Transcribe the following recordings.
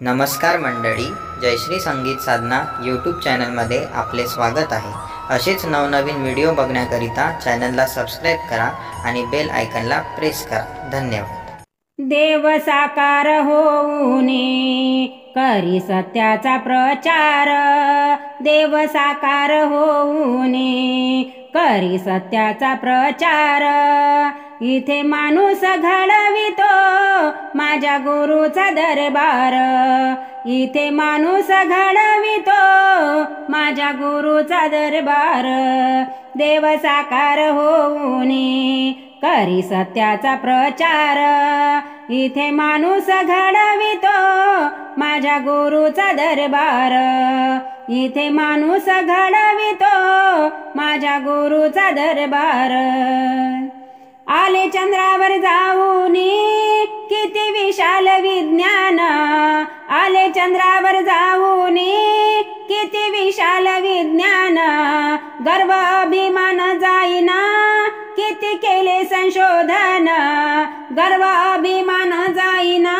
नमस्कार मंडळी, जयश्री संगीत साधना यूट्यूब चॅनलमध्ये आपले स्वागत आहे। असेच नवनवीन व्हिडिओ बघण्याकरिता चॅनलला सबस्क्राइब करा आणि बेल आयकॉनला प्रेस करा। धन्यवाद। देव साकार होऊनी करी सत्याचा प्रचार, देव साकार होऊनी करी सत्याचा प्रचार। इथे माणूस घडवितो माझ्या गुरुचा दरबार, इथे माणूस घडवितो माझ्या गुरुचा दरबार। देव साकार होऊनी करी सत्याचा प्रचार, इथे माणूस घडवितो माझ्या गुरुचा दरबार, इथे माणूस घडवितो माझ्या गुरुचा दरबार। आले चंद्रावर जाऊनी किती विशाल विज्ञान, आले चंद्रावर जाऊनी किती विशाल विज्ञान। गर्व अभिमान जाईना किती केले संशोधन, गर्व अभिमान जाईना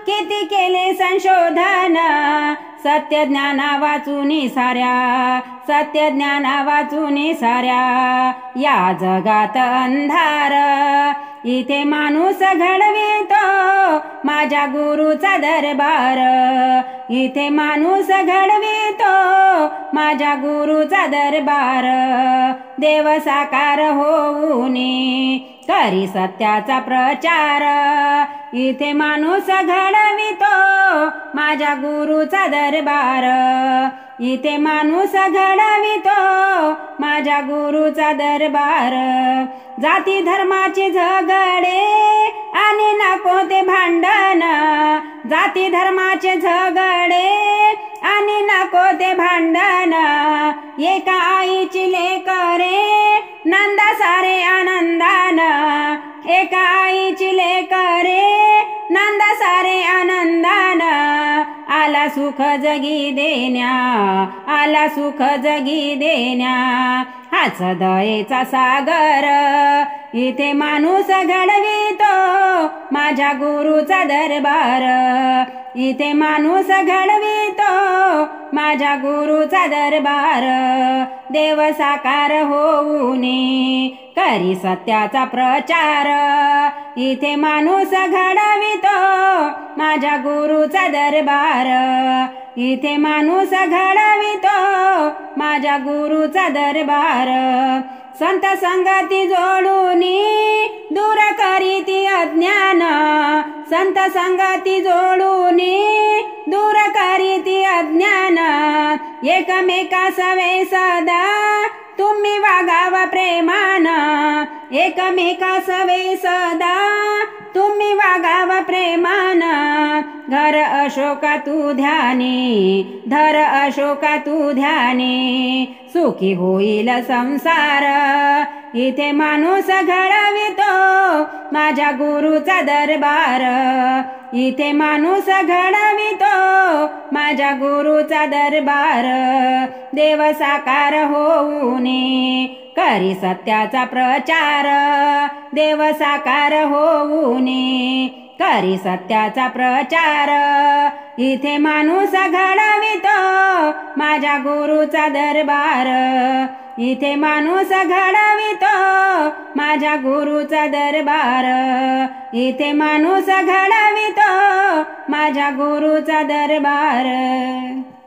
किती केले संशोधन। सत्य ज्ञाना वाचूनी साऱ्या, सत्य ज्ञाना वाचूनी साऱ्या या जगात अंधार। इथे माणूस घडवितो माझ्या गुरुचा दरबार, इथे माणूस घडवितो माझ्या गुरुचा दरबार। देव साकार होऊनी करी सत्याचा प्रचार, इथे माणूस घडवितो माझ्या गुरुचा दरबार, इथे माणूस घडवितो माझ्या गुरुचा दरबार। जाती धर्माचे झगडे आणि नको ते भांडण, जाती धर्माचे झगडे आणि नको ते भांडण। एका आईची लेकरे नंदा सारे आनंदान, एका आईची लेकरे नंदा सारे आनंदान। आला सुख जगी देण्या, आला सुख जगी देण्या हाच दयेचा सागर। इथे माणूस घडवितो माझ्या गुरुचा दरबार, इथे माणूस घडवितो माझ्या गुरुचा दरबार। देव साकार होऊनी करी सत्याचा प्रचार, इथे माणूस घडवितो माझ्या गुरुचा दरबार, इथे माणूस घडवितो माझ्या गुरुचा दरबार। संत संगती जोडूनी दूर करीती अज्ञान, संत संगती जोडूनी दूर करीती अज्ञान। एकमेका सवे सदा तुम्ही वागावा प्रेमान, एकमेका सवे सदा तुम्ही वागावा प्रेमान। घर अशोका तू ध्यानी, धर अशोका तू ध्यानी सुखी होईल संसार। इथे माणूस घडवितो माझ्या गुरुचा दरबार, इथे माणूस घडवितो माझ्या गुरुचा दरबार। देव साकार होऊनी करी सत्याचा प्रचार, देव साकार होऊनी करी सत्याचा प्रचार। इथे माणूस घडवितो माझ्या गुरुचा दरबार, इथे माणूस घडवितो माझ्या गुरुचा दरबार, इथे माणूस घडवितो माझ्या गुरुचा दरबार।